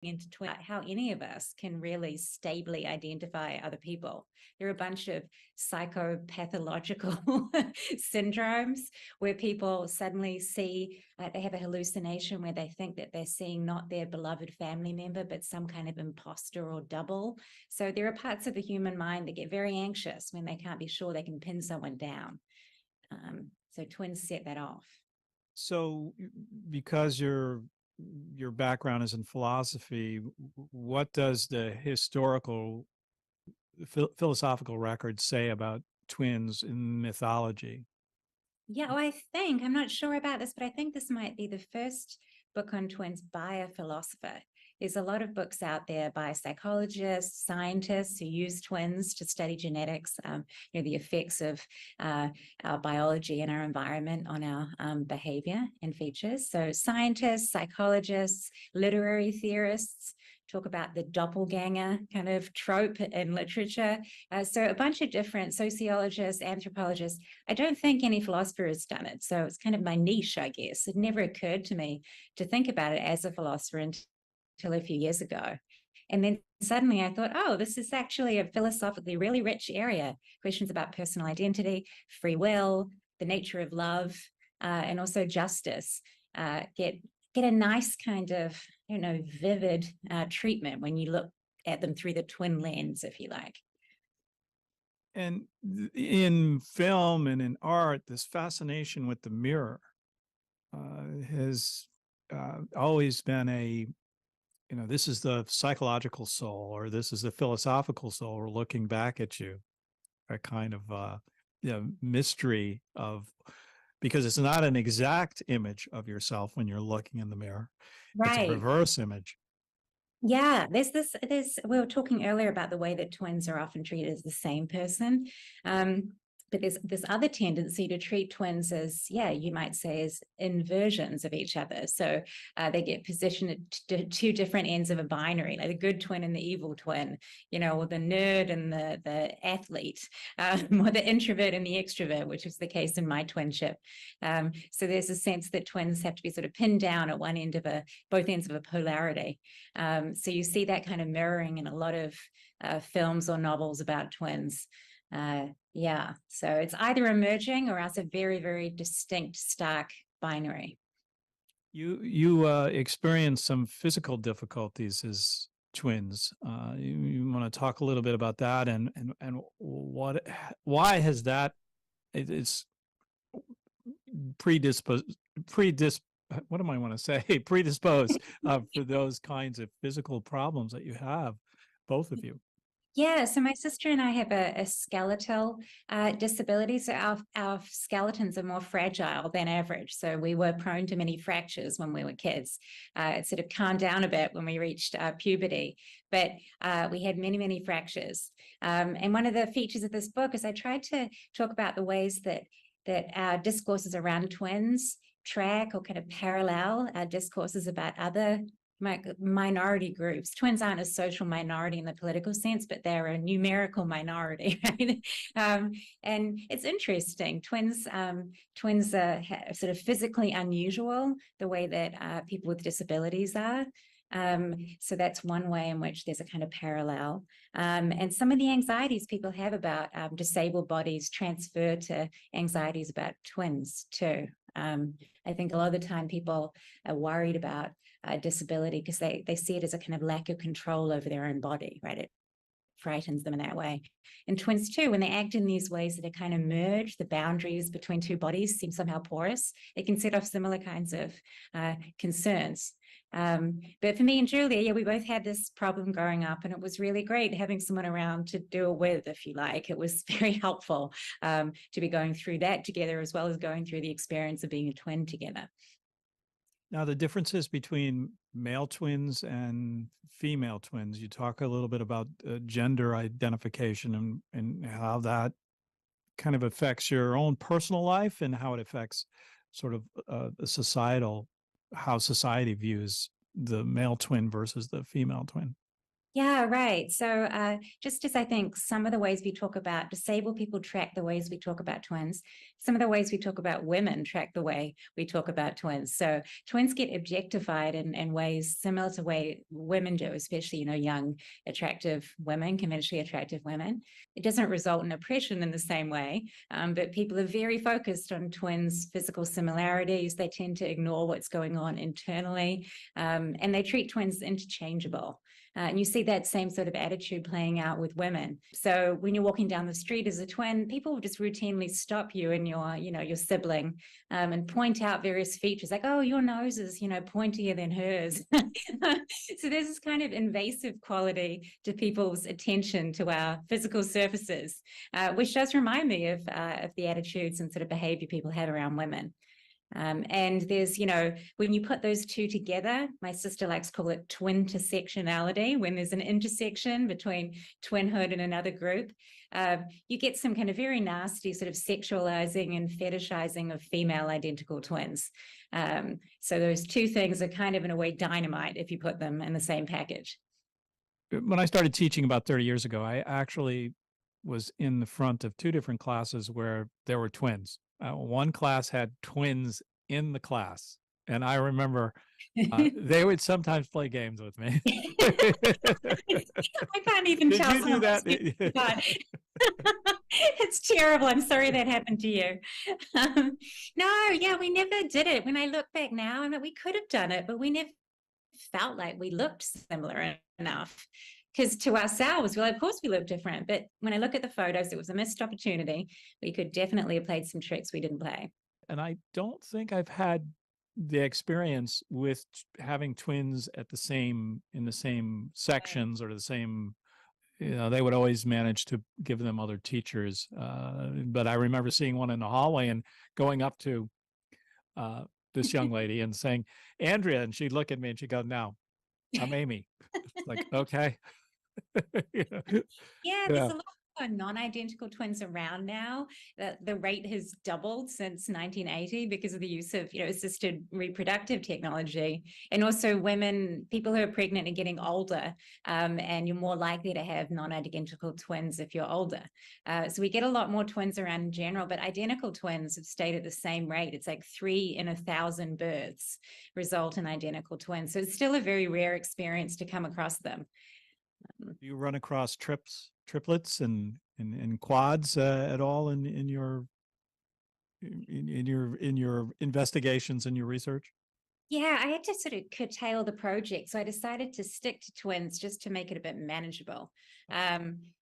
into how any of us can really stably identify other people. There are a bunch of psychopathological syndromes where people suddenly see, they have a hallucination where they think that they're seeing not their beloved family member, but some kind of imposter or double. So there are parts of the human mind that get very anxious when they can't be sure they can pin someone down. So twins set that off. So, because your background is in philosophy, what does the philosophical record say about twins in mythology? Yeah, well, I'm not sure about this, but I think this might be the first book on twins by a philosopher. There's a lot of books out there by psychologists, scientists who use twins to study genetics, the effects of our biology and our environment on our behavior and features. So scientists, psychologists, literary theorists talk about the doppelganger kind of trope in literature. So a bunch of different sociologists, anthropologists. I don't think any philosopher has done it. So it's kind of my niche, I guess. It never occurred to me to think about it as a philosopher until a few years ago. And then suddenly I thought, oh, this is actually a philosophically really rich area. Questions about personal identity, free will, the nature of love, and also justice get a nice kind of, vivid treatment when you look at them through the twin lens, if you like. And in film and in art, this fascination with the mirror has always been this is the psychological soul, or this is the philosophical soul, or looking back at you, a kind of mystery of, because it's not an exact image of yourself when you're looking in the mirror. It's a Right. reverse image. Yeah, we were talking earlier about the way that twins are often treated as the same person. But there's this other tendency to treat twins as, you might say, as inversions of each other. So they get positioned at two different ends of a binary, like the good twin and the evil twin, or the nerd and the athlete, or the introvert and the extrovert, which was the case in my twinship. So there's a sense that twins have to be sort of pinned down at both ends of a polarity. So you see that kind of mirroring in a lot of films or novels about twins. So it's either emerging or else a very, very distinct, stark binary. You experienced some physical difficulties as twins. You want to talk a little bit about that, and why has that? It's predisposed. What am I want to say? Predisposed for those kinds of physical problems that you have, both of you. Yeah, so my sister and I have a skeletal disability. So our skeletons are more fragile than average. So we were prone to many fractures when we were kids. It sort of calmed down a bit when we reached puberty, but we had many, many fractures. And one of the features of this book is I tried to talk about the ways that our discourses around twins track or kind of parallel our discourses about other minority groups. Twins aren't a social minority in the political sense, but they're a numerical minority, right? And it's interesting. Twins are sort of physically unusual, the way that people with disabilities are. So that's one way in which there's a kind of parallel. And some of the anxieties people have about disabled bodies transfer to anxieties about twins too. I think a lot of the time people are worried about disability because they see it as a kind of lack of control over their own body, right? It frightens them in that way. And twins too, when they act in these ways that are kind of merged, the boundaries between two bodies seem somehow porous, it can set off similar kinds of concerns. But for me and Julia, we both had this problem growing up, and it was really great having someone around to do it with, if you like. It was very helpful to be going through that together, as well as going through the experience of being a twin together. Now, the differences between male twins and female twins, you talk a little bit about gender identification and how that kind of affects your own personal life and how it affects sort of how society views the male twin versus the female twin. Yeah, right. So, just as I think some of the ways we talk about disabled people track the ways we talk about twins, some of the ways we talk about women track the way we talk about twins. So, twins get objectified in ways similar to way women do, especially, young, attractive women, conventionally attractive women. It doesn't result in oppression in the same way, but people are very focused on twins' physical similarities. They tend to ignore what's going on internally, and they treat twins interchangeable. And you see that same sort of attitude playing out with women. So when you're walking down the street as a twin, people will just routinely stop you and your sibling, and point out various features like, oh, your nose is, pointier than hers. So there's this kind of invasive quality to people's attention to our physical surfaces, which does remind me of the attitudes and sort of behavior people have around women. And there's, when you put those two together, my sister likes to call it twin intersectionality. When there's an intersection between twinhood and another group, you get some kind of very nasty sort of sexualizing and fetishizing of female identical twins. So those two things are kind of, in a way, dynamite if you put them in the same package. When I started teaching about 30 years ago, I actually was in the front of two different classes where there were twins. One class had twins in the class, and I remember they would sometimes play games with me. I can't even Did tell you do that? It's terrible. I'm sorry that happened to you. No, yeah, we never did it. When I look back now, I mean, we could have done it, but we never felt like we looked similar enough. Because to ourselves, well, of course we look different. But when I look at the photos, it was a missed opportunity. We could definitely have played some tricks we didn't play. And I don't think I've had the experience with having twins at the same in the same sections or the same, they would always manage to give them other teachers, but I remember seeing one in the hallway and going up to this young lady and saying, Andrea, and she'd look at me and she'd go, no, I'm Amy. Like, okay. Yeah. Yeah, there's Yeah. a lot of non-identical twins around now. The rate has doubled since 1980 because of the use of, assisted reproductive technology, and also people who are pregnant and getting older, and you're more likely to have non-identical twins if you're older. So we get a lot more twins around in general, but identical twins have stayed at the same rate. It's like 3 in 1,000 births result in identical twins. So it's still a very rare experience to come across them. Do you run across triplets and quads at all in your in your investigations and your research? Yeah, I had to sort of curtail the project. So I decided to stick to twins just to make it a bit manageable.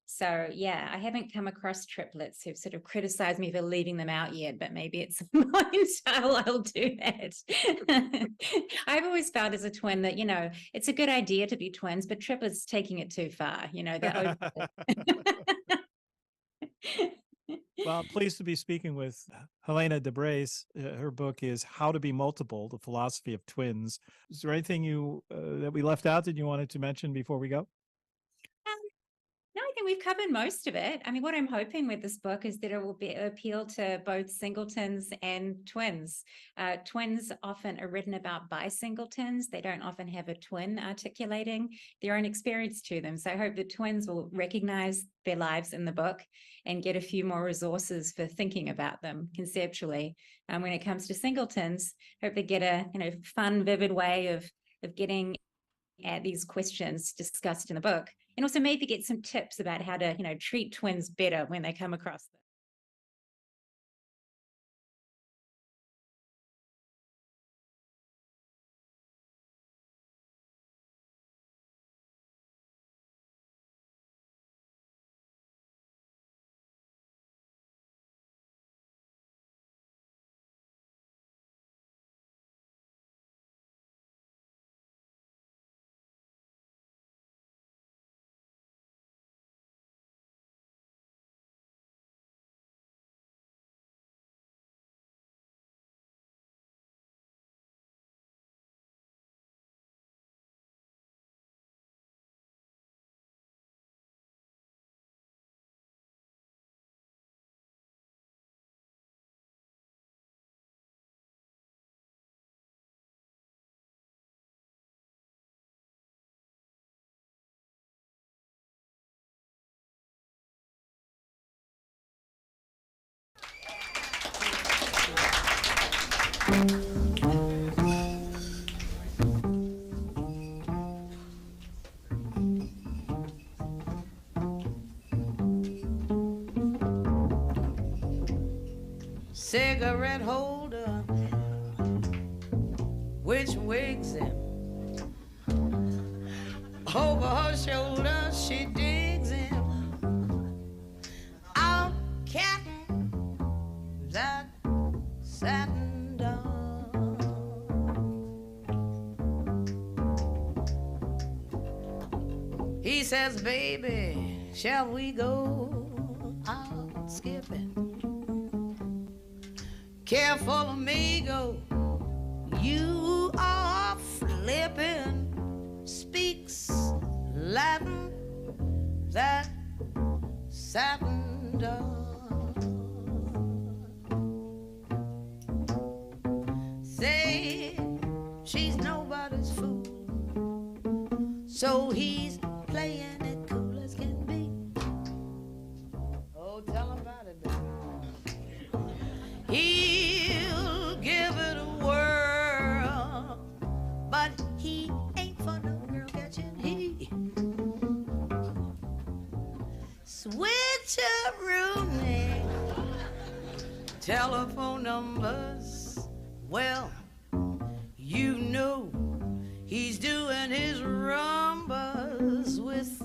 So yeah, I haven't come across triplets who've sort of criticized me for leaving them out yet, but maybe at some point I'll do that. I've always found as a twin that, it's a good idea to be twins, but triplets taking it too far, they're over. Well, I'm pleased to be speaking with Helena DeBrace. Her book is How to Be Multiple, The Philosophy of Twins. Is there anything that we left out that you wanted to mention before we go? No, I think we've covered most of it. I mean, what I'm hoping with this book is that it will appeal to both singletons and twins. Twins often are written about by singletons. They don't often have a twin articulating their own experience to them. So I hope the twins will recognize their lives in the book and get a few more resources for thinking about them conceptually. When it comes to singletons, I hope they get a fun, vivid way of getting at these questions discussed in the book, and also maybe get some tips about how to treat twins better when they come across them. Cigarette holder, which wigs him over her shoulder, she digs him out, catting that satin dog. He says, baby, shall we go out skipping? Careful, amigo, you are flipping. Speaks Latin, that satin dog. Say she's nobody's fool, so he's playing it cool as can be. Oh, tell him about it, baby. He'll give it a whirl, but he ain't for no girl catching he. Switcheroonie, telephone numbers, well, you know he's doing his rumbas with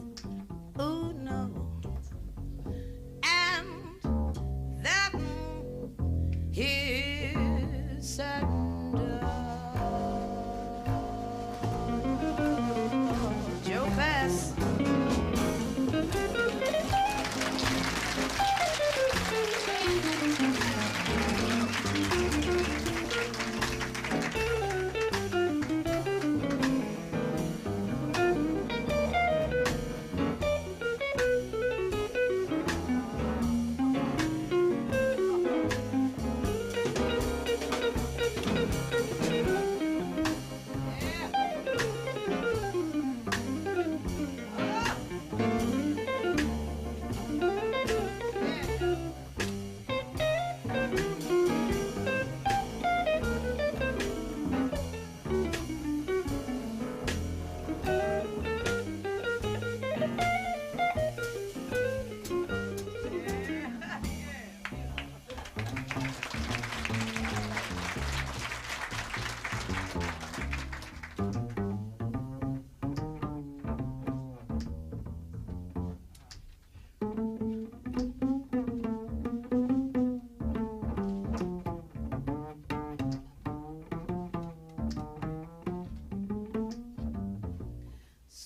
Uno. And that here's satin dog. Joe Pass.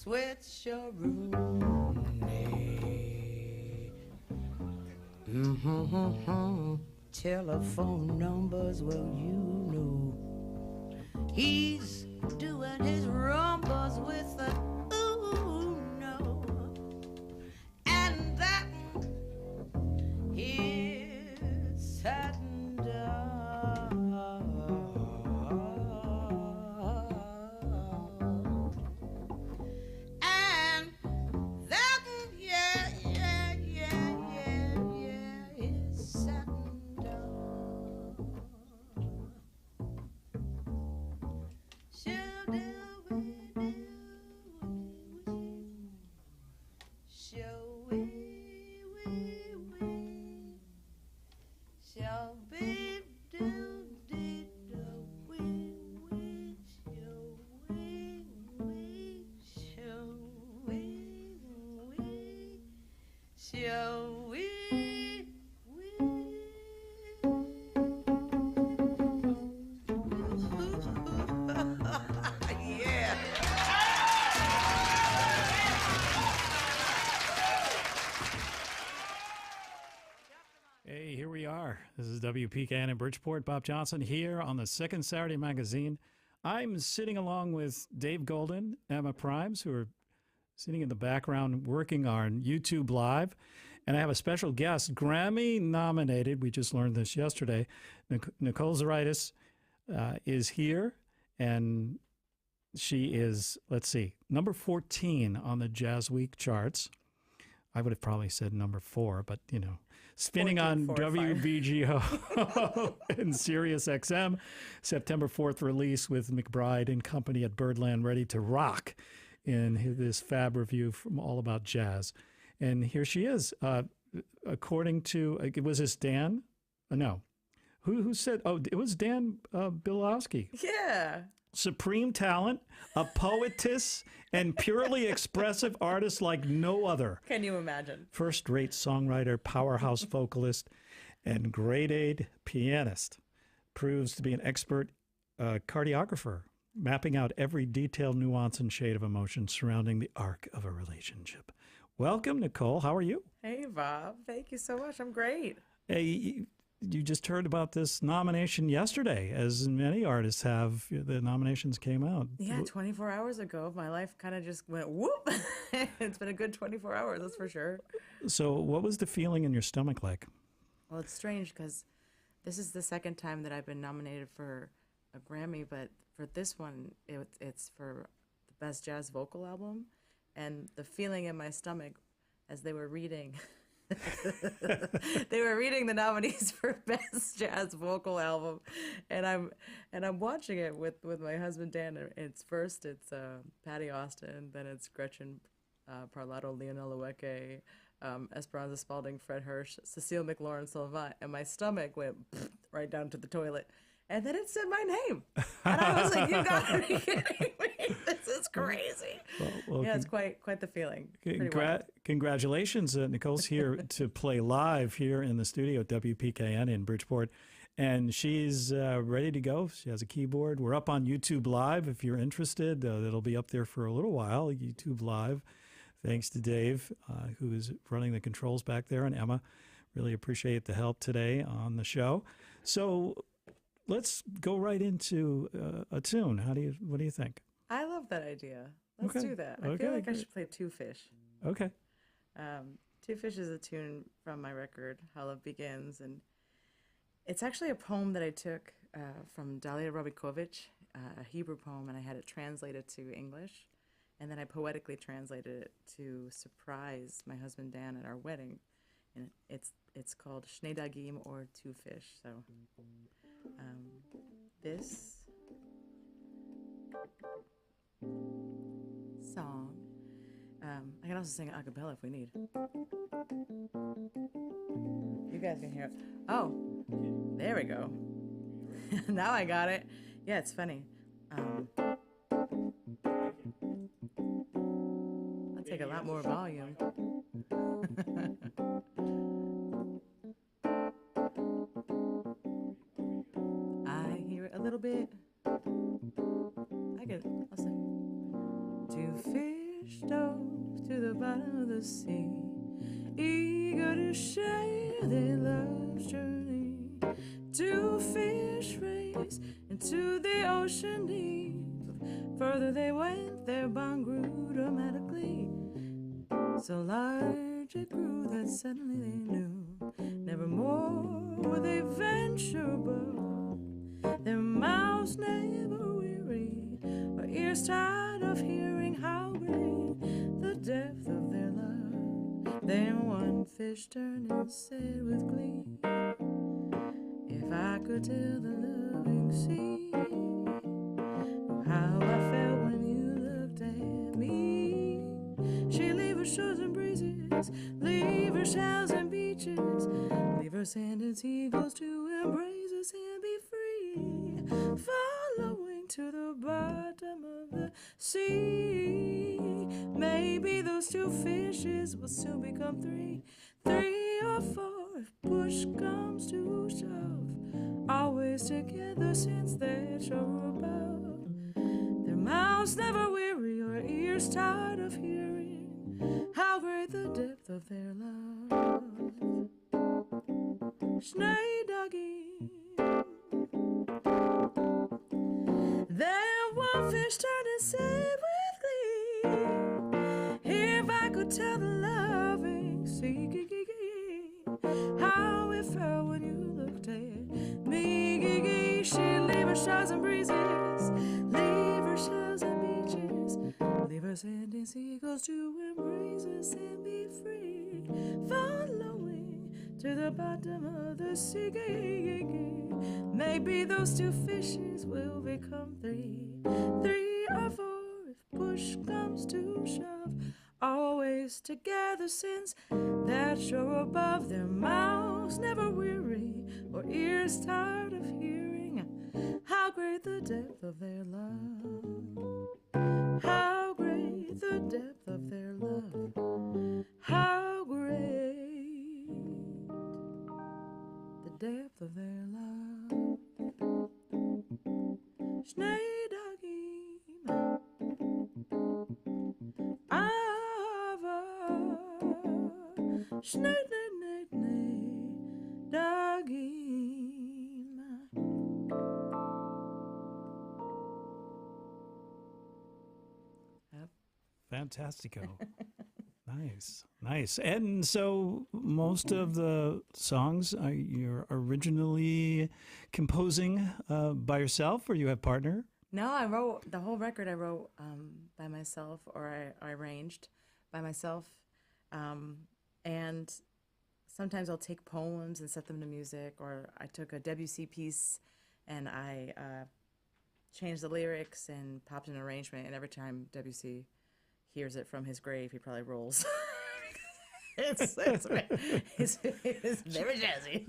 Switcheroonie. Telephone numbers, well, you know he's doing his rumbas with a Uno. And that is satin dog. And that, yeah, is satin dog. Shall do we, shall we, shall be do did do we, shall we, shall we, shall we, yeah. Hey, here we are. This is WPKN in Bridgeport. Bob Johnson here on the Second Saturday Magazine. I'm sitting along with Dave Golden, Emma Primes, who are sitting in the background working on YouTube Live. And I have a special guest, Grammy nominated. We just learned this yesterday. Nicole Zuraitis is here, and she is, let's see, number 14 on the Jazz Week charts. I would have probably said number 4, but spinning 14, on 4, 5. WBGO and Sirius XM, September 4th release with McBride and company at Birdland, ready to rock in this fab review from All About Jazz. And here she is. According to, was this Dan? No. Who said, it was Dan Bilowski. Yeah. Supreme talent, a poetess, and purely expressive artist like no other. Can you imagine? First-rate songwriter, powerhouse vocalist, and grade-A pianist. Proves to be an expert cardiographer, mapping out every detailed nuance and shade of emotion surrounding the arc of a relationship. Welcome, Nicole. How are you? Hey, Bob. Thank you so much. I'm great. Hey, you just heard about this nomination yesterday, as many artists have. The nominations came out. Yeah, 24 hours ago, my life kind of just went whoop. It's been a good 24 hours, that's for sure. So what was the feeling in your stomach like? Well, it's strange because this is the second time that I've been nominated for a Grammy, but for this one, it's for the Best Jazz Vocal Album. And the feeling in my stomach as they were reading... they were reading the nominees for Best Jazz Vocal Album, and I'm watching it with my husband Dan. It's Patty Austin, then it's Gretchen Parlato, Leonela Weke, Esperanza Spalding, Fred Hirsch, Cecile McLaurin Sylvain, and my stomach went right down to the toilet. And then it said my name. And I was like, you gotta be kidding me. This is crazy. Well, yeah, it's quite the feeling. Congratulations. Nicole's here to play live here in the studio at WPKN in Bridgeport. And she's ready to go. She has a keyboard. We're up on YouTube Live if you're interested. It'll be up there for a little while, YouTube Live. Thanks to Dave, who is running the controls back there, and Emma. Really appreciate the help today on the show. So let's go right into a tune. What do you think? I love that idea. Let's do that. I feel like I should play Two Fish. Okay. Two Fish is a tune from my record, How Love Begins, and it's actually a poem that I took from Dalia Robikovic, a Hebrew poem, and I had it translated to English, and then I poetically translated it to surprise my husband Dan at our wedding, and it's called Shnei Dagim, or Two Fish. So this song, I can also sing a cappella if we need. You guys can hear it. Oh, there we go. Now I got it. Yeah, it's funny. I'll take a lot more volume. I hear it a little bit. I'll sing. Two fish dove to the bottom of the sea, eager to share their love's journey. Two fish raced into the ocean deep. Further they went, their bond grew dramatically. So large it grew that suddenly they knew nevermore would they venture above. Their mouths never weary, or ears tired of hearing how great the depth of their love. Then one fish turned and said with glee, if I could tell the loving sea how I felt when you looked at me. She'd leave her shores and breezes, leave her shells and beaches, leave her sand and seagulls to embrace us and be free, following to the bottom of the sea. Maybe those two fishes will soon become three or four if push comes to shove. Always together since their shore above. Their mouths never weary or ears tired of hearing how great the depth of their love. Shnei Dagim. Then one fish turned and said with glee, if I could tell the loving sea how it felt when you looked at me. She'd leave her shores and breezes, leave her shells and beaches, leave her sending seagulls to embrace us and be free, following to the bottom of the sea. Maybe those two fishes will become three, 3 or 4 if push comes to shove. Always together since that shore above, their mouths never weary or ears tired of hearing how great the depth of their love. How great the depth of their love. How great the depth of their love. Schneidagim, Ava, Schneidagim. Fantastico. Nice, nice. And so most of the songs you're originally composing by yourself, or you have partner? No, I wrote the whole record. I wrote by myself, or I arranged by myself. And sometimes I'll take poems and set them to music, or I took a Debussy piece and I changed the lyrics and popped an arrangement. And every time Debussy hears it from his grave, he probably rolls. it's very jazzy.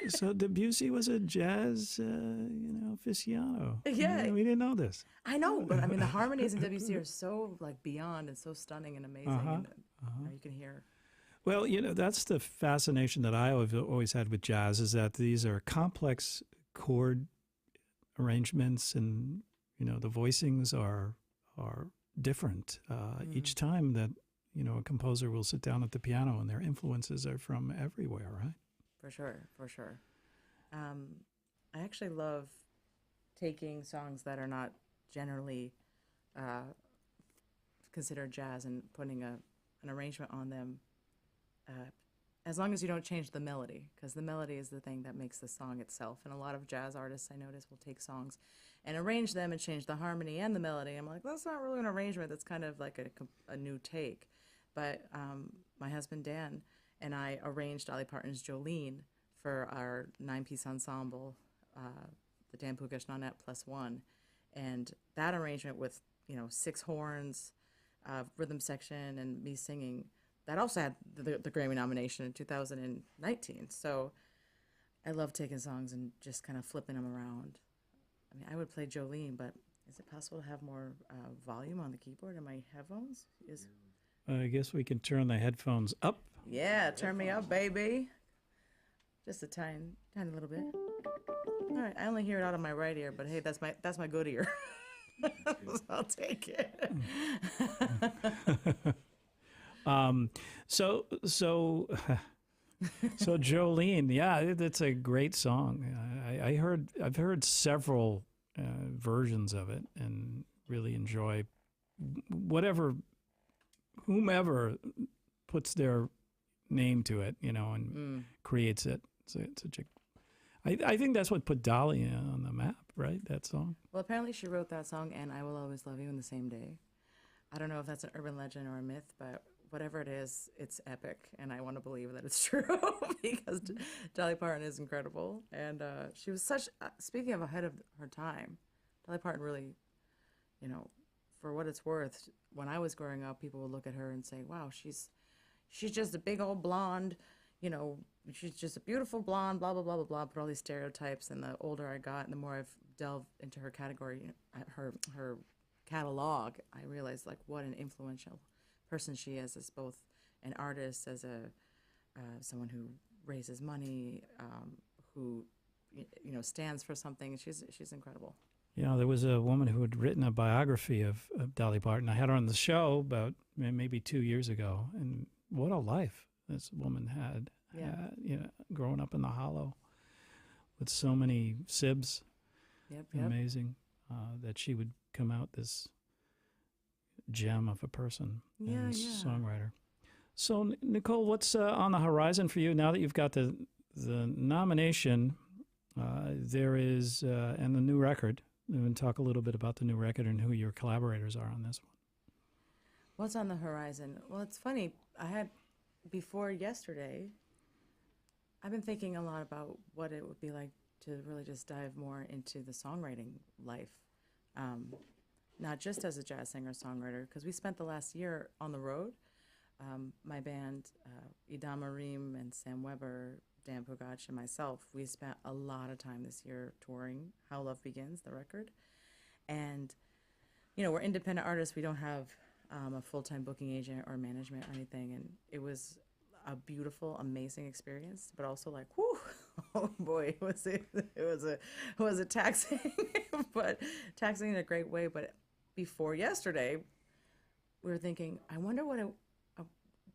So Debussy was a jazz, aficionado. Yeah. We didn't know this. I know, but I mean, the harmonies in Debussy are so like beyond and so stunning and amazing. And, you can hear. Well, that's the fascination that I always had with jazz, is that these are complex chord arrangements, and the voicings are different each time that a composer will sit down at the piano, and their influences are from everywhere, right? For sure. I actually love taking songs that are not generally considered jazz and putting an arrangement on them, as long as you don't change the melody, because the melody is the thing that makes the song itself. And a lot of jazz artists, I notice, will take songs and arrange them and change the harmony and the melody. I'm like, that's not really an arrangement. That's kind of like a new take. But my husband, Dan, and I arranged Dolly Parton's Jolene for our 9-piece ensemble, the Dan Pugash Nonette +1. And that arrangement with, 6 horns, rhythm section, and me singing, that also had the Grammy nomination in 2019. So I love taking songs and just kind of flipping them around. I mean, I would play Jolene, but is it possible to have more volume on the keyboard in my headphones? I guess we can turn the headphones up. Yeah, turn me up, baby. Just a tiny little bit. All right, I only hear it out of my right ear, but hey, that's my good ear. So I'll take it. So Jolene, yeah, that's a great song. I've heard several versions of it, and really enjoy whomever puts their name to it, and creates it. I think that's what put Dolly on the map, right? That song. Well, apparently she wrote that song and I Will Always Love You in the same day. I don't know if that's an urban legend or a myth, but whatever it is, it's epic, and I want to believe that it's true because Dolly Parton is incredible, and she was such. Speaking of ahead of her time, Dolly Parton really, for what it's worth, when I was growing up, people would look at her and say, "Wow, she's just a big old blonde, she's just a beautiful blonde, blah blah blah blah blah." Put all these stereotypes, and the older I got, and the more I've delved into her category, her catalog, I realized like what an influential person she is as both an artist, as someone who raises money, who stands for something. She's incredible. There was a woman who had written a biography of Dolly Parton. I had her on the show about maybe 2 years ago, and what a life this woman had. Yeah. Growing up in the Hollow with so many sibs. Yep. Amazing that she would come out this gem of a person and songwriter. So, Nicole, what's on the horizon for you now that you've got the nomination? There is and the new record. We can talk a little bit about the new record and who your collaborators are on this one. What's on the horizon? Well, it's funny. Before yesterday, I've been thinking a lot about what it would be like to really just dive more into the songwriting life. Not just as a jazz singer-songwriter, because we spent the last year on the road. My band, Idama Reem and Sam Weber, Dan Pugach, and myself, we spent a lot of time this year touring How Love Begins, the record. And, we're independent artists. We don't have a full-time booking agent or management or anything. And it was a beautiful, amazing experience, but also like, whew, oh boy, it was a taxing, but taxing in a great way. But before yesterday, we were thinking, I wonder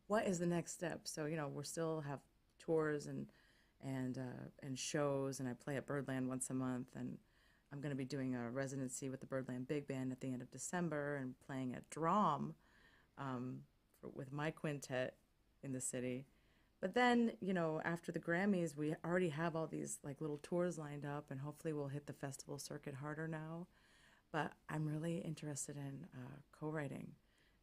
what is the next step? So, we still have tours and shows, and I play at Birdland once a month, and I'm going to be doing a residency with the Birdland Big Band at the end of December, and playing at Drum with my quintet in the city. But then, after the Grammys, we already have all these like little tours lined up, and hopefully we'll hit the festival circuit harder now. But I'm really interested in co-writing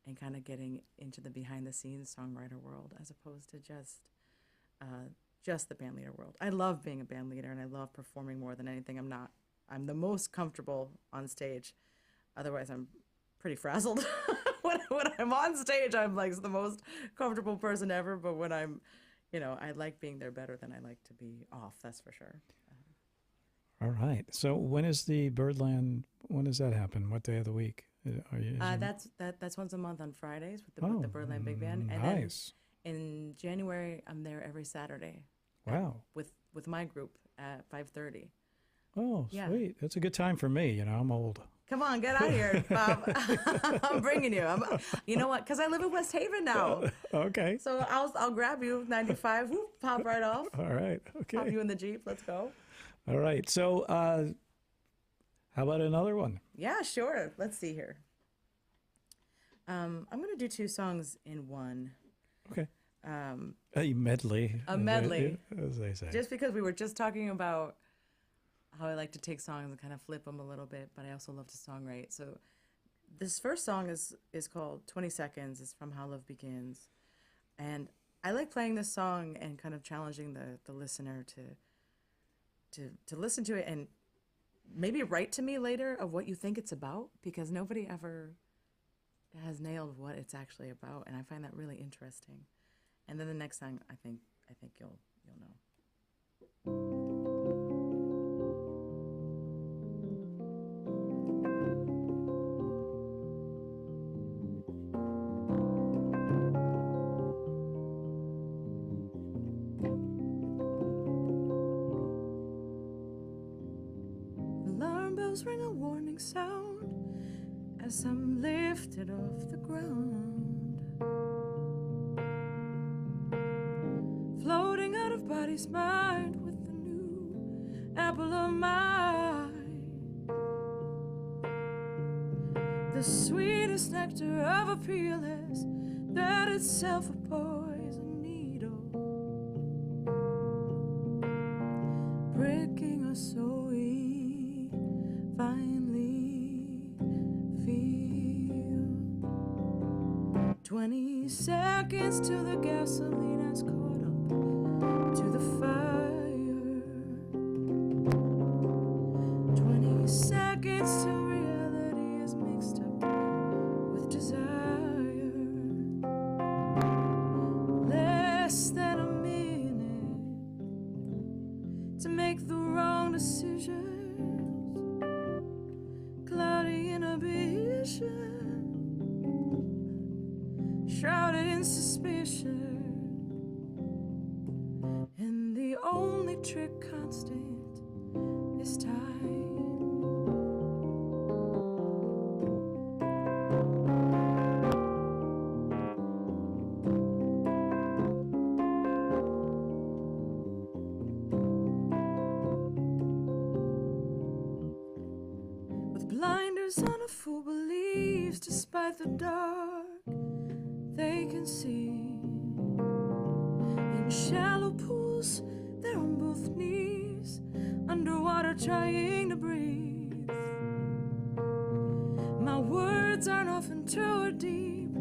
and kind of getting into the behind-the-scenes songwriter world, as opposed to just the band leader world. I love being a band leader, and I love performing more than anything. I'm the most comfortable on stage. Otherwise, I'm pretty frazzled. when I'm on stage, I'm like the most comfortable person ever. But when I'm, I like being there better than I like to be off. That's for sure. All right. So when is the Birdland? When does that happen? What day of the week? That's once a month on Fridays with the Birdland Big Band. And nice. Then in January, I'm there every Saturday. Wow. With my group at 5:30. Oh, Yeah. Sweet. That's a good time for me. I'm old. Come on, get out of here, Bob. I'm bringing you. You know what? Because I live in West Haven now. Okay. So I'll grab you, 95, whoop, pop right off. All right. Okay. Pop you in the Jeep. Let's go. All right. So how about another one? Yeah, sure. Let's see here. I'm going to do two songs in one. Okay. A medley. A medley. As they say. Just because we were just talking about how I like to take songs and kind of flip them a little bit, but I also love to songwrite. So this first song is called 20 Seconds. It's from How Love Begins. And I like playing this song and kind of challenging the listener to listen to it and maybe write to me later of what you think it's about, because nobody ever has nailed what it's actually about, and I find that really interesting. And then the next song, I think you'll know. Alarm bells ring a warning sound as I'm lifted off the ground, floating out of body's mind with the new apple of my eye, the sweetest nectar of a peel is that itself a poison needle, breaking us so we finally feel. 20 seconds till the gasoline has caught up to the fire. 20 seconds till reality is mixed up with desire. Less than a minute to make the wrong decisions. Cloudy inhibition, shrouded in suspicion, and the only trick constant is time. With blinders on, a fool believes despite the dark they can see. In shallow pools, they're on both knees, underwater trying to breathe. My words aren't often true or deep,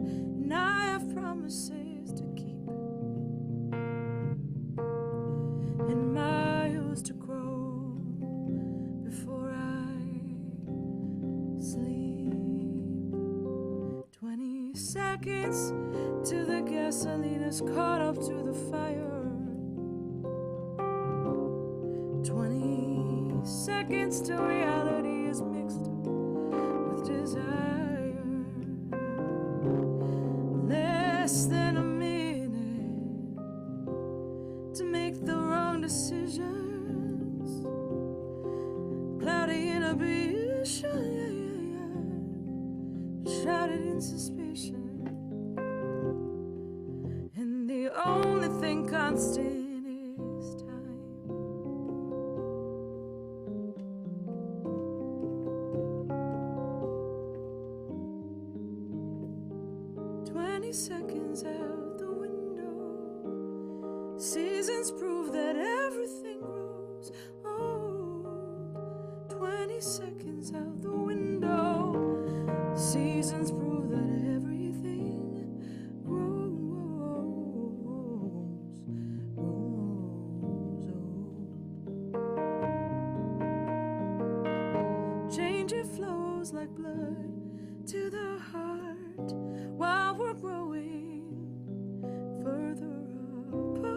seconds till the gasoline is caught up to the fire. 20 seconds till reality is mixed with desire. Less than a minute to make the wrong decisions. Cloudy inhibition, shrouded in suspicion. And the only thing constant is time. Seconds out the window. Seasons prove that everything grows old. 20 seconds out the window. Seasons prove that everything grows old. Change it flows like blood to the heart while we're growing further apart.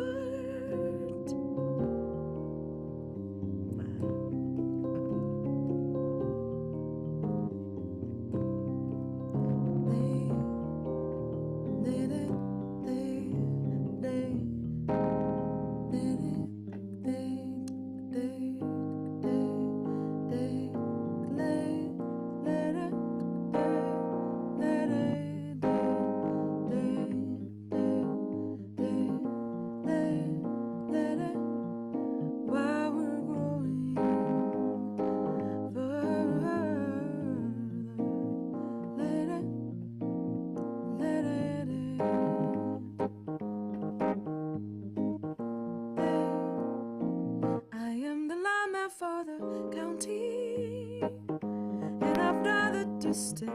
For the county, and I've died the distant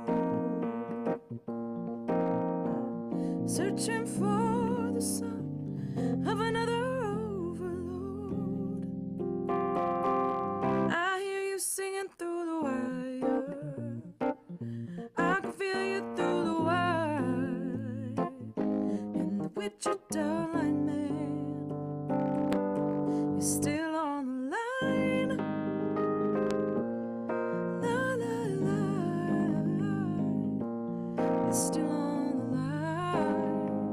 road, searching for the son of another overload. I hear you singing through the wire, I can feel you through the wire, and the Wichita line man is still on the line. Still on the line.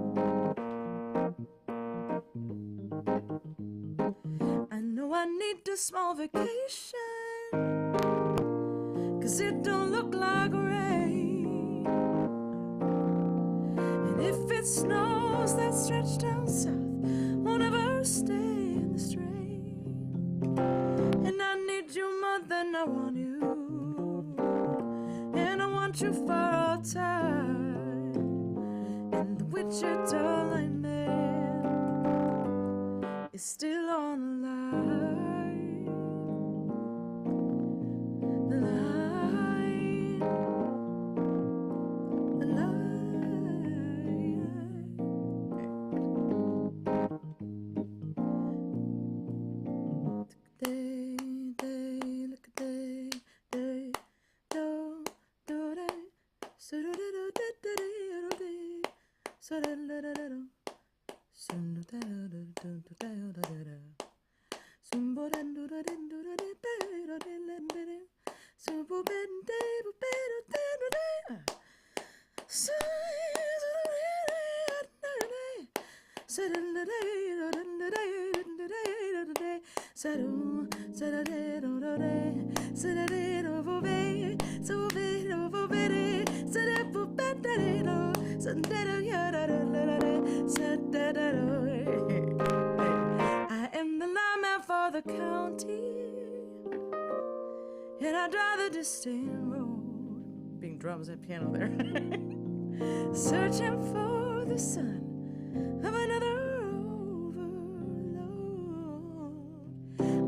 I know I need a small vacation, 'cause it don't look like rain. And if it snows, that stretch down south won't ever stay in the strain. And I need you more than I want you, and I want you for all time. And the Wichita line man is still on the line. The line. The line. Look at day, do, do, day, so do, do, do, do, do, do, do, so do, do, do, do, do, so do, do, do, do, do, do, do, do, do. Sumbo dan do do den do do de be do de len de de. Sumbo ben de bu be do de do de. So do de do de do de do de do de. So do so do de do do de. So do de do bu be. So be do bu be de. So de bu be de do. So de do ya do do do. So da da do. I am the lineman for the county, and I drive the distant road. Being drums and piano there. Searching for the son of another overload.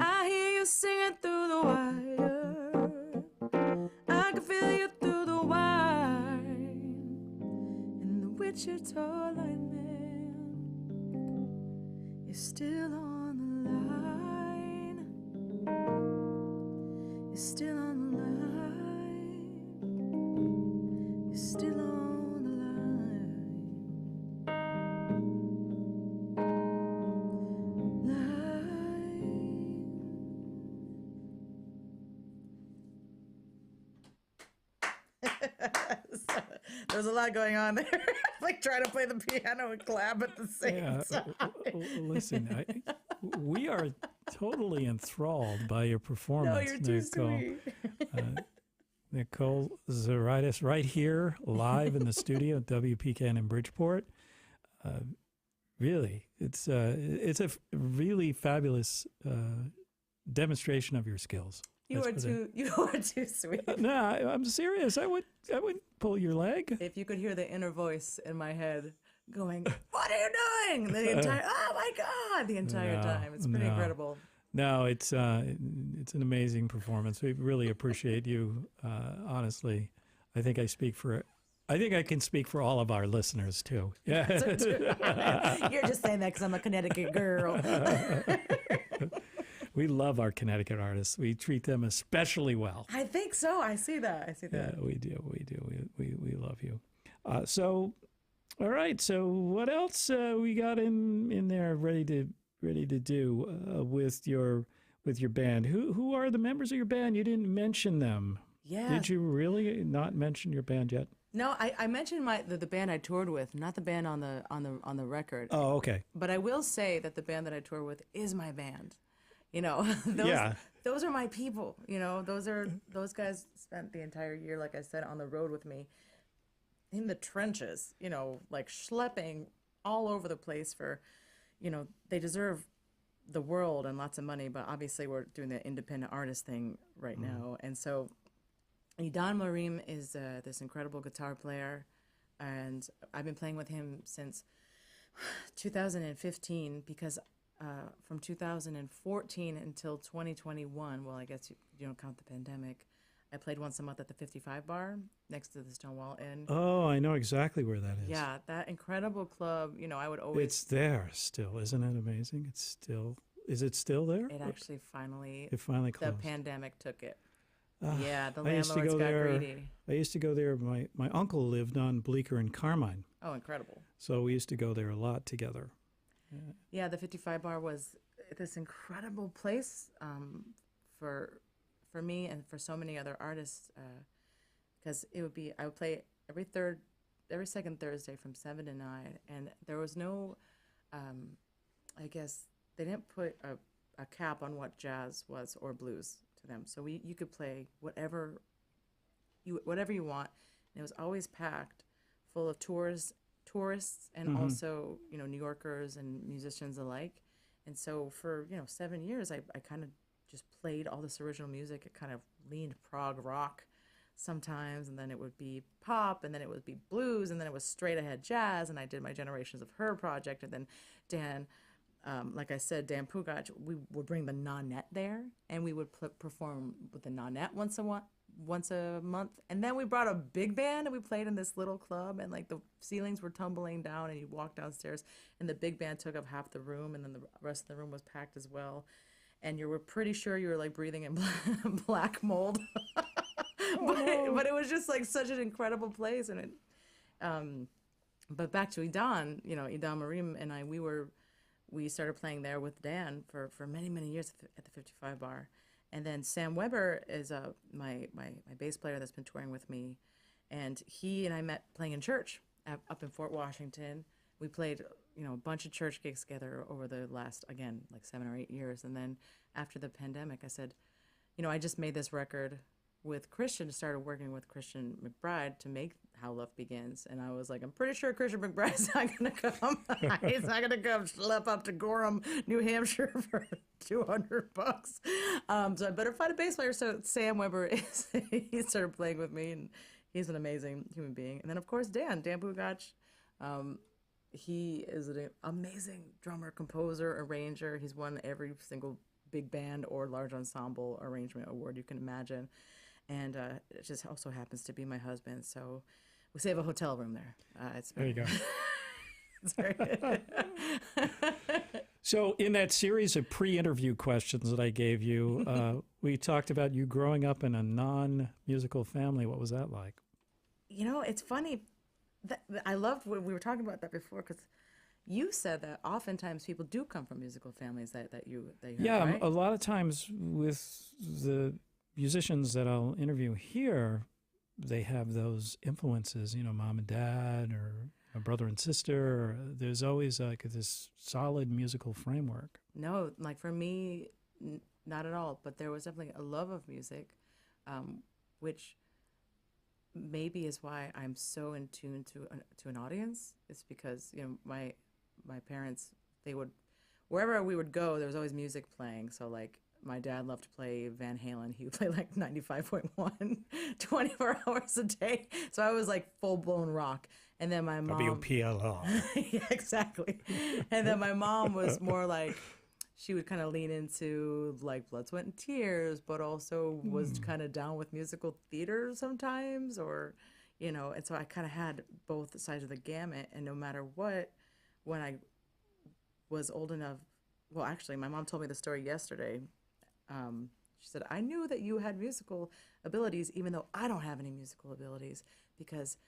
I hear you singing through the wire, I can feel you through the wire. And the Wichita line man is still on the line. Is still on the line. Is still on the line. There's a lot going on there. Like trying to play the piano and clap at the same time. Listen, we are totally enthralled by your performance. No, you're too Nicole. sweet. Nicole Zuraitis, right here, live in the studio at WPKN in Bridgeport. Really, it's a really fabulous demonstration of your skills. You are too sweet. No, I'm serious. I wouldn't pull your leg. If you could hear the inner voice in my head going, "What are you doing?" The entire oh my God, the entire time. It's pretty incredible. No, it's an amazing performance. We really appreciate you. Honestly, I think I can speak for all of our listeners too. Yeah. You're just saying that because I'm a Connecticut girl. We love our Connecticut artists. We treat them especially well. I think so. I see that. Yeah, we do. We love you. So, all right. So, what else we got in there ready to do with your band? Who are the members of your band? You didn't mention them. Yeah. Did you really not mention your band yet? No, I mentioned the band I toured with, not the band on the record. Oh, okay. But I will say that the band that I toured with is my band. You know, those are my people. You know, those guys spent the entire year, like I said, on the road with me, in the trenches. You know, like schlepping all over the place for, you know, they deserve the world and lots of money, but obviously we're doing the independent artist thing right now, and so. Idan Marim is this incredible guitar player, and I've been playing with him since 2015 because from 2014 until 2021, well, I guess you don't count the pandemic, I played once a month at the 55 Bar next to the Stonewall Inn. Oh, I know exactly where that is. Yeah, that incredible club, you know, I would always... It's there still, isn't it amazing? It's still... Is it still there? It actually finally... It finally closed. The pandemic took it. Yeah, the landlords got greedy. I used to go there. My uncle lived on Bleecker and Carmine. Oh, incredible. So we used to go there a lot together. Yeah, the 55 Bar was this incredible place for me and for so many other artists because I would play every second Thursday from 7 to 9, and there was no, I guess they didn't put a cap on what jazz was or blues to them. So you could play whatever you want, and it was always packed, full of tourists, and also New Yorkers and musicians alike. And so for 7 years, I kind of just played all this original music. It kind of leaned prog rock sometimes, and then it would be pop, and then it would be blues, and then it was straight ahead jazz. And I did my Generations of Her project, and then Dan. Like I said, Dan Pugac, we would bring the Nanette there, and we would perform with the Nanette once a month. And then we brought a big band, and we played in this little club, and like the ceilings were tumbling down, and you walk downstairs, and the big band took up half the room, and then the rest of the room was packed as well. And you were pretty sure you were like breathing in black mold. But it was just like such an incredible place. And but back to Idan, Idan Marim and I, we started playing there with Dan for many, many years at the 55 Bar. And then Sam Weber is my bass player that's been touring with me. And he and I met playing in church up in Fort Washington. We played, a bunch of church gigs together over the last, again, like 7 or 8 years. And then after the pandemic, I said, I just made this record with Christian, started working with Christian McBride to make How Love Begins. And I was like, I'm pretty sure Christian McBride's not going to come. He's not going to come schlep up to Gorham, New Hampshire for $200. So I better find a bass player. So Sam Weber, he started playing with me, and he's an amazing human being. And then, of course, Dan Pugac. He is an amazing drummer, composer, arranger. He's won every single big band or large ensemble arrangement award you can imagine. And it just also happens to be my husband. So we save a hotel room there. There you go. It's very good. So in that series of pre-interview questions that I gave you, we talked about you growing up in a non-musical family. What was that like? It's funny. I loved when we were talking about that before, because you said that oftentimes people do come from musical families that you yeah, have, right? A lot of times with the musicians that I'll interview here, they have those influences, you know, mom and dad or a brother and sister. There's always like this solid musical framework. No, like for me, not at all. But there was definitely a love of music, which maybe is why I'm so in tune to an audience. It's because, you know, my parents, they would, wherever we would go, there was always music playing. So like my dad loved to play Van Halen. He would play like 95.1 24 hours a day. So I was like full blown rock. And then my mom, WPLR. yeah, exactly. And then my mom was more like, she would kind of lean into like Blood, Sweat, and Tears, but also was kind of down with musical theater sometimes, or, you know, and so I kind of had both sides of the gamut. And no matter what, when I was old enough, well, actually, my mom told me the story yesterday. She said, I knew that you had musical abilities, even though I don't have any musical abilities, because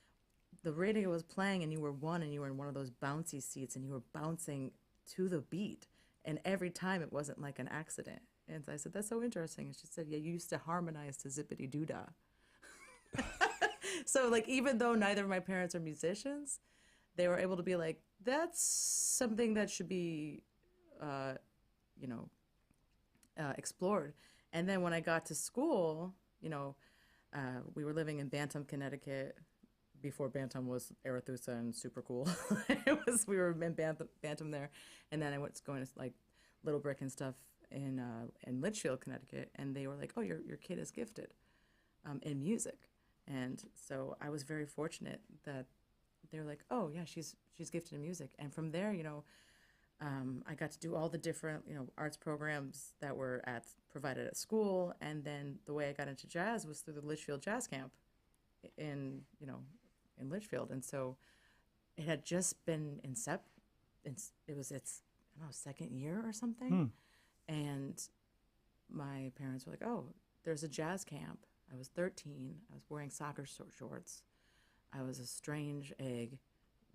the radio was playing and you were and you were in one of those bouncy seats and you were bouncing to the beat. And every time it wasn't like an accident. And I said, that's so interesting. And she said, yeah, you used to harmonize to Zippity Doo Dah. So like, even though neither of my parents are musicians, they were able to be like, that's something that should be, explored. And then when I got to school, you know, we were living in Bantam, Connecticut, before Bantam was Arethusa and super cool. We were in Bantam there, and then I was going to like Little Brick and stuff in Litchfield, Connecticut, and they were like, "Oh, your kid is gifted in music," and so I was very fortunate that they were like, "Oh yeah, she's gifted in music," and from there, you know, I got to do all the different, you know, arts programs that were provided at school, and then the way I got into jazz was through the Litchfield Jazz Camp in Litchfield. And so it had just been it was its, I don't know, second year or something. And my parents were like, oh, there's a jazz camp. I was 13. I was wearing soccer shorts. I was a strange egg.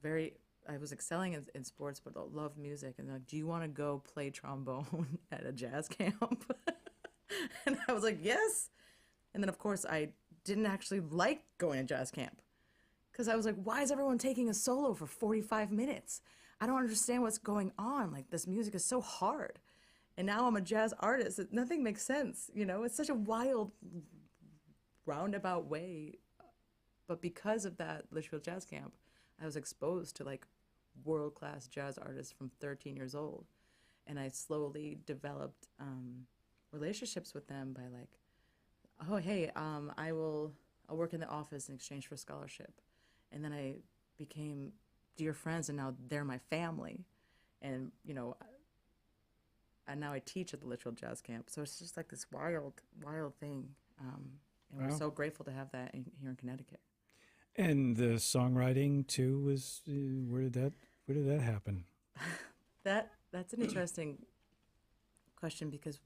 I was excelling in sports, but I loved music. And they're like, do you want to go play trombone at a jazz camp? And I was like, yes. And then, of course, I didn't actually like going to jazz camp, because I was like, why is everyone taking a solo for 45 minutes? I don't understand what's going on. Like, this music is so hard. And now I'm a jazz artist. Nothing makes sense. You know, it's such a wild, roundabout way. But because of that Litchfield Jazz Camp, I was exposed to like world-class jazz artists from 13 years old. And I slowly developed relationships with them by like, oh, hey, I'll work in the office in exchange for scholarship. And then I became dear friends, and now they're my family. And, you know, and now I teach at the Litchfield Jazz Camp. So it's just like this wild, wild thing. And we're so grateful to have that here in Connecticut. And the songwriting too was where did that happen? That's an interesting question, because,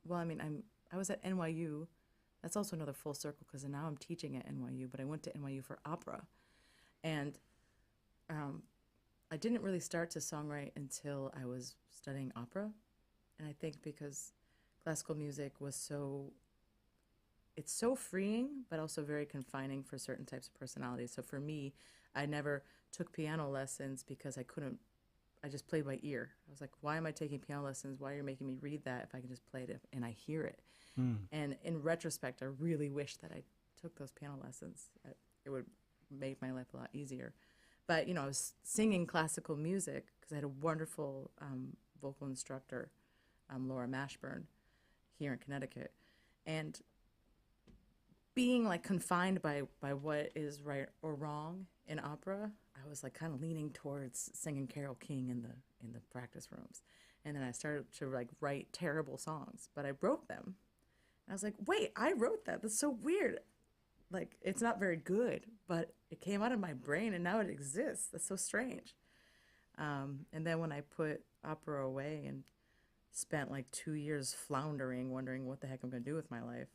well, I mean, I was at NYU. That's also another full circle, because now I'm teaching at NYU, but I went to NYU for opera. And I didn't really start to songwrite until I was studying opera. And I think because classical music it's so freeing, but also very confining for certain types of personalities. So for me, I never took piano lessons because I just played by ear. I was like, why am I taking piano lessons? Why are you making me read that if I can just play it and I hear it? And in retrospect, I really wish that I took those piano lessons. It would make my life a lot easier. But, you know, I was singing classical music because I had a wonderful vocal instructor, Laura Mashburn, here in Connecticut. And being like confined by what is right or wrong in opera, I was like kind of leaning towards singing Carole King in the practice rooms. And then I started to like write terrible songs, but I wrote them. And I was like, wait, I wrote that. That's so weird. Like, it's not very good, but it came out of my brain and now it exists. That's so strange. And then when I put opera away and spent like 2 years floundering, wondering what the heck I'm going to do with my life,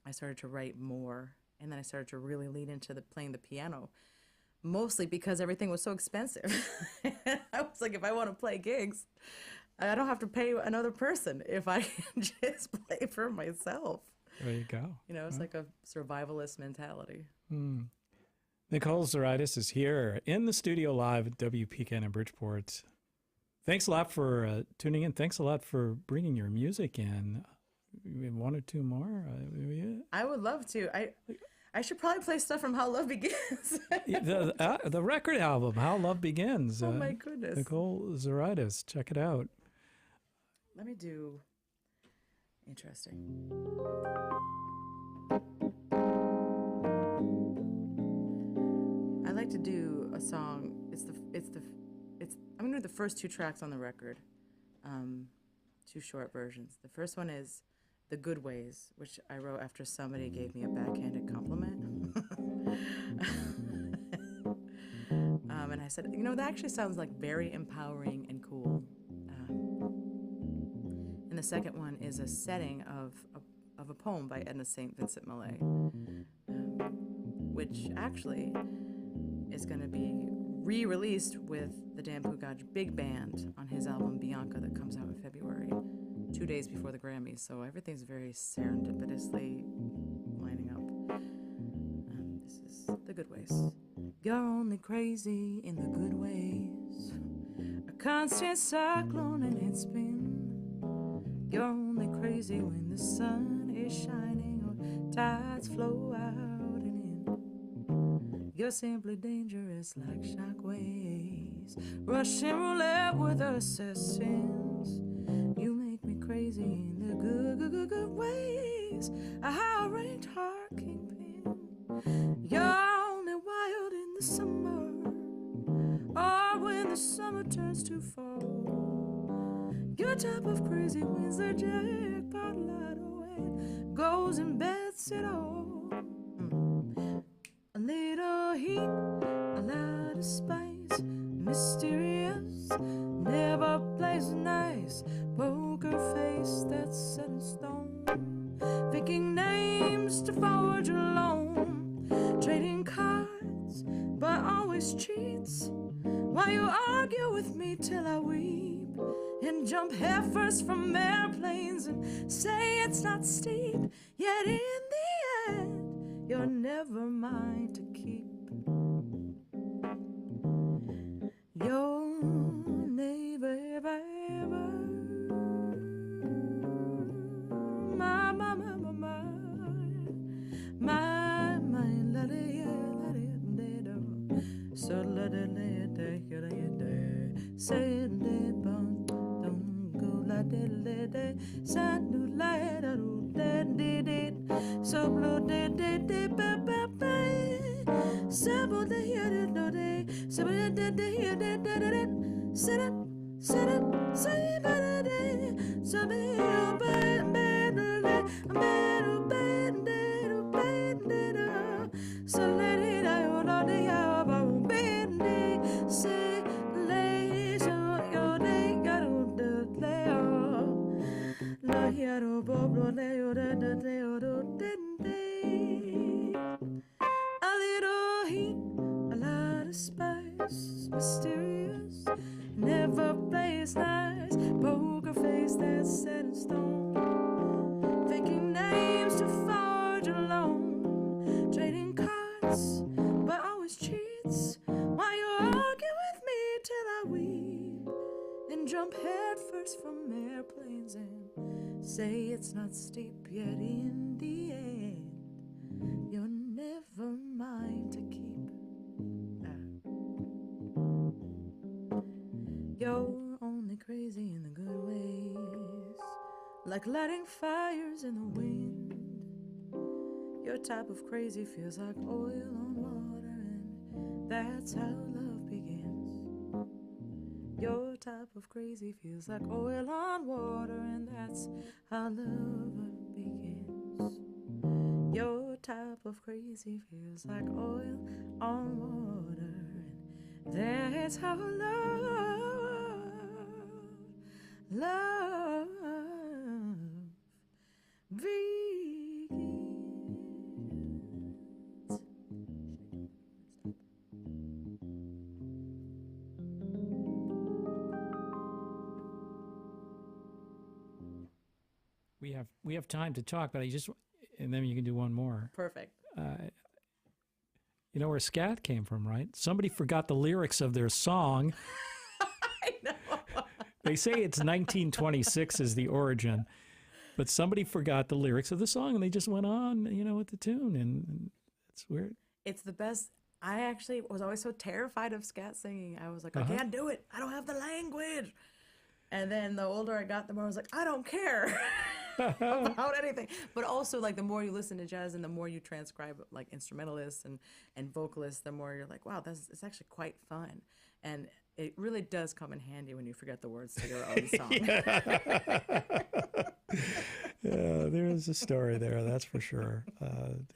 I started to write more. And then I started to really lean into playing the piano, mostly because everything was so expensive. I was like, if I want to play gigs, I don't have to pay another person if I can just play for myself. There you go. You know, it's like a survivalist mentality. Nicole Zuraitis is here in the studio live at WPKN in Bridgeport. Thanks a lot for tuning in. Thanks a lot for bringing your music in. One or two more? I would love to. I should probably play stuff from How Love Begins. The record album, How Love Begins. Oh my goodness. Nicole Zuraitis, check it out. Let me do interesting. I like to do a song. I'm gonna do the first two tracks on the record, two short versions. The first one is The Good Ways, which I wrote after somebody gave me a backhanded compliment. And I said, you know, that actually sounds like very empowering and cool. And the second one is a setting of a poem by Edna St. Vincent Millay, which actually is going to be re-released with the Dan Pugaj Big Band on his album Bianca that comes out in February, 2 days before the Grammys. So everything's very serendipitously lining up. This is The Good Ways. You're only crazy in the good ways, a constant cyclone and its spin. You're only crazy when the sun is shining or tides flow out and in. You're simply dangerous like shock waves, Russian roulette with assassins. You make me crazy in the good ways, a high-ranked heart kingpin. You're only wild in the summer, or when the summer turns to fall. Your type of crazy wins the jackpot lotto and goes and bets it all. A little heat, a lot of spice, mysterious, never plays nice. Poker face that's set in stone, picking names to forge alone, trading cards but always cheats. While you argue with me till I weep and jump headfirst from airplanes and say it's not steep, yet in the end you're never mine to keep. You'll never ever ever my la de do so la de say de bon don't go la de sa do la do de so blue de ba ba ba sabo de here do de sabo de here de sit it say ba de so be ba so let it out on the hour bend say lay so your day got on the layer la hero boblo leo de a little heat, a lot of spice, mysterious, never plays nice. Poker face that's set in stone, picking names to forge alone, trading cards but always cheats. While you argue with me till I weep and jump head first from airplanes and say it's not steep, yet in the end you're never mine to keep. You're only crazy in the good ways, like lighting fires in the wind. Your type of crazy feels like oil on water, and that's how love begins. Your type of crazy feels like oil on water, and that's how love begins. Your type of crazy feels like oil on water, and that's how love begins. We have time to talk, but I just and then you can do one more. Perfect. You know where scat came from, right? Somebody forgot the lyrics of their song. I know. They say it's 1926 is the origin, but somebody forgot the lyrics of the song and they just went on, with the tune, and it's weird. It's the best. I actually was always so terrified of scat singing. I was like, I can't do it. I don't have the language. And then the older I got, the more I was like, I don't care about anything. But also, like, the more you listen to jazz and the more you transcribe, like, instrumentalists and vocalists, the more you're like, wow, it's actually quite fun. And it really does come in handy when you forget the words to your own song. Yeah, there is a story there, that's for sure.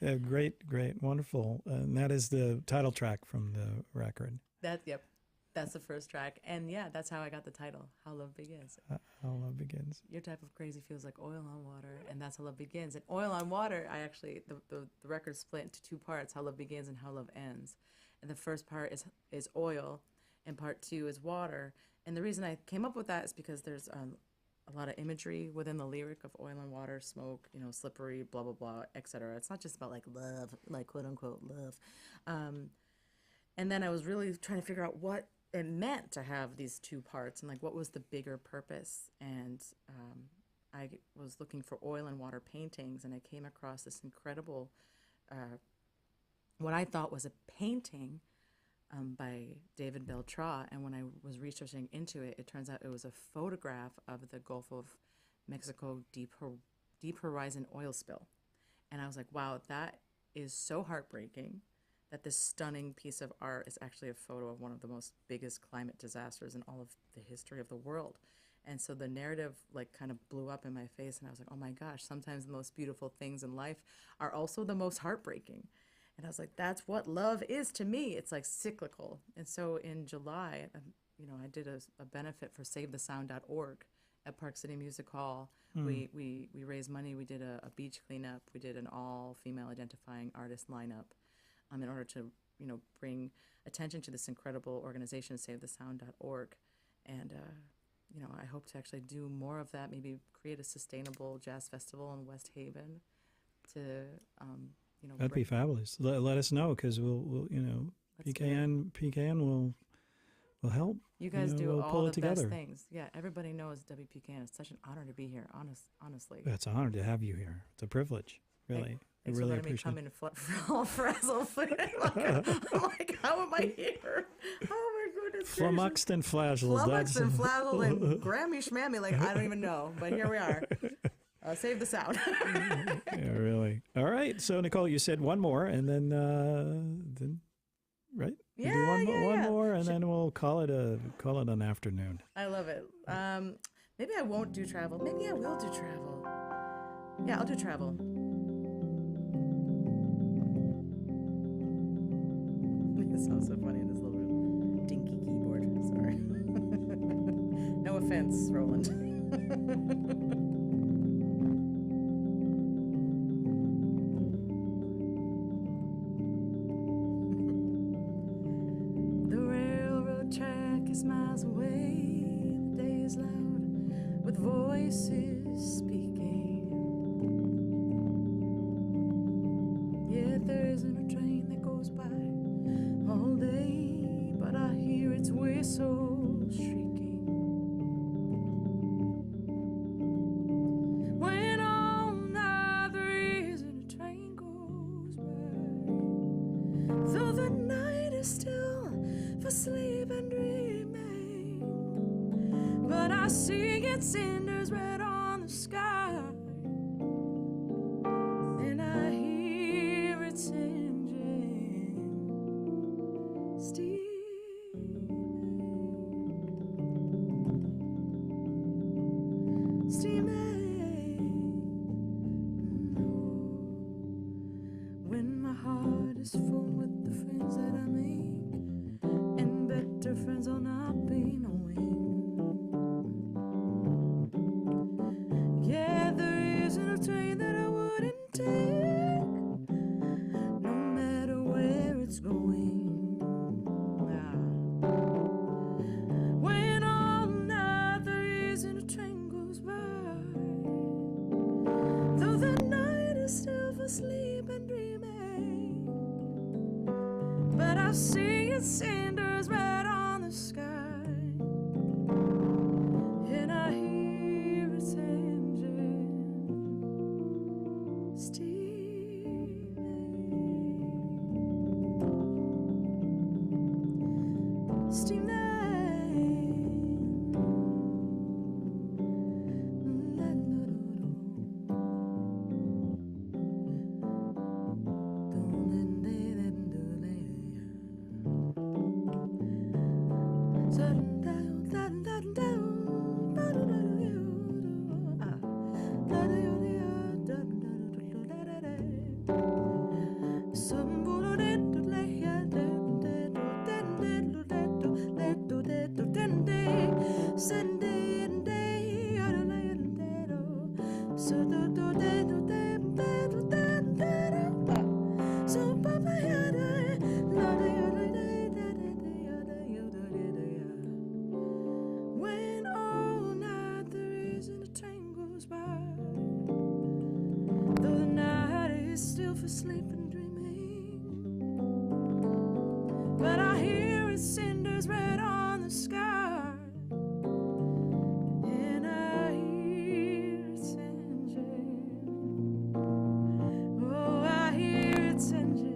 Yeah, great, wonderful. And that is the title track from the record. Yep. That's the first track. And yeah, that's how I got the title, How Love Begins. How Love Begins. Your type of crazy feels like oil on water, and that's how love begins. And oil on water, the record split into two parts, How Love Begins and How Love Ends. And the first part is oil, and part two is water. And the reason I came up with that is because there's a lot of imagery within the lyric of oil and water, smoke, slippery, blah, blah, blah, etc. It's not just about like love, like quote unquote love. And then I was really trying to figure out what it meant to have these two parts and like what was the bigger purpose. And I was looking for oil and water paintings, and I came across this incredible, what I thought was a painting by David Beltra. And when I was researching into it, it turns out it was a photograph of the Gulf of Mexico deep horizon oil spill. And I was like, wow, that is so heartbreaking that this stunning piece of art is actually a photo of one of the most biggest climate disasters in all of the history of the world. And so the narrative like kind of blew up in my face, and I was like, oh my gosh, sometimes the most beautiful things in life are also the most heartbreaking. And I was like, that's what love is to me. It's like cyclical. And so in July, I did a benefit for SaveTheSound.org at Park City Music Hall. We raised money. We did a beach cleanup. We did an all-female identifying artist lineup in order to, bring attention to this incredible organization, SaveTheSound.org. And, I hope to actually do more of that, maybe create a sustainable jazz festival in West Haven to, That'd be fabulous. Let us know, because we'll PKN will help. You guys do we'll all pull the it together. best things. Yeah, everybody knows WPKN. It's such an honor to be here, honestly. It's an honor to have you here. It's a privilege, really. Thanks I really for letting me come appreciate in all frazzled. I'm like, how am I here? Oh my goodness. flummoxed and flazzled. Flummoxed and flazzled and Grammy schmammy. Like, I don't even know, but here we are. Save the sound. Yeah, really. All right. So Nicole, you said one more, and then right? Yeah, do one yeah. more, and then we'll call it an afternoon. I love it. Maybe I won't do travel. Maybe I will do travel. Yeah, I'll do travel. It sounds so funny, this little dinky keyboard. Sorry. No offense, Roland. The railroad track is miles away. The day is loud with voices speaking. Yet there isn't a train that goes by all day, but I hear its whistle shrieking. When all night there isn't a train goes by, though the night is still for sleep and dreaming, but I see its cinders red on the sky, and I hear its engine steaming. When my heart is full with the friends that I make, and better friends will not be knowing. Yeah. I see its cinders red on the sky, and I hear its engine steaming. When all night there isn't a train goes by, though the night is still for sleep and dreaming, but I hear its cinders red on the sky, and I hear its engine. Oh, I hear its engine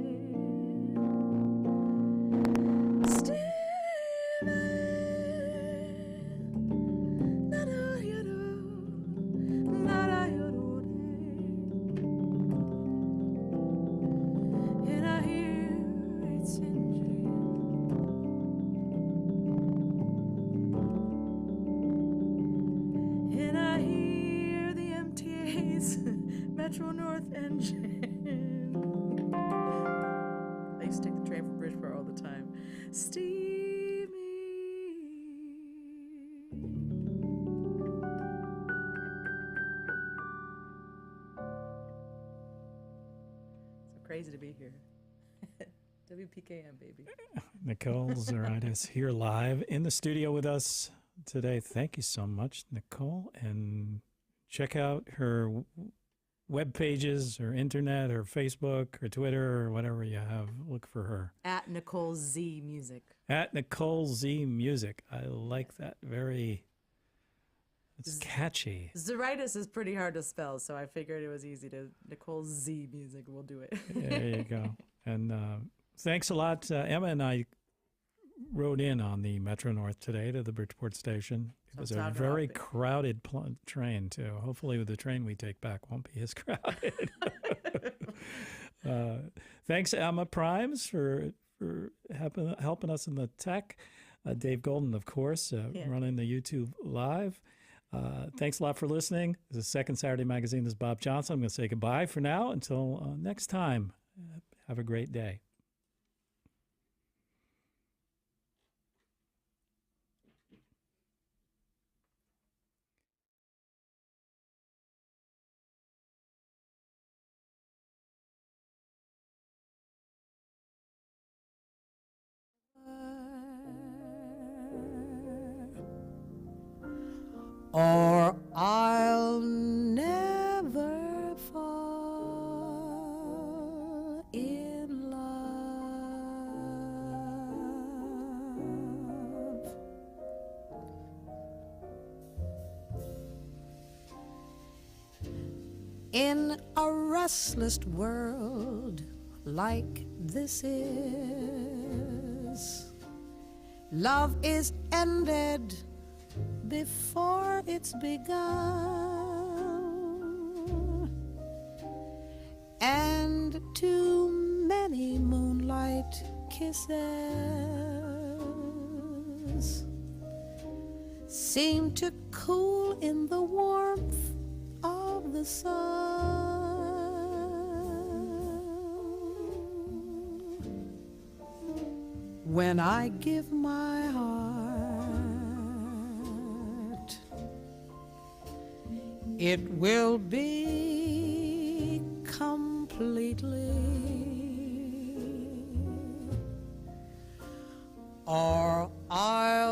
Metro North engine. I used to take the train from Bridgeport all the time. Steamy. So crazy to be here. WPKN, baby. Nicole Zuraitis here live in the studio with us today. Thank you so much, Nicole. And check out her web pages or internet or Facebook or Twitter or whatever you have. Look for her. At Nicole Z Music. At Nicole Z Music. I like that. It's catchy. Zuraitis is pretty hard to spell, so I figured it was easy to Nicole Z Music. We'll do it. There you go. And thanks a lot. Emma and I rode in on the Metro North today to the Bridgeport station. It was a very crowded train, too. Hopefully the train we take back won't be as crowded. Thanks, Emma Primes, for helping us in the tech. Dave Golden, of course, running the YouTube Live. Thanks a lot for listening. This is Second Saturday Magazine. This is Bob Johnson. I'm going to say goodbye for now. Until next time, have a great day. Or I'll never fall in love. In a restless world like this is, love is ended before it's begun, and too many moonlight kisses seem to cool in the warmth of the sun. When I give my heart, it will be completely, or I'll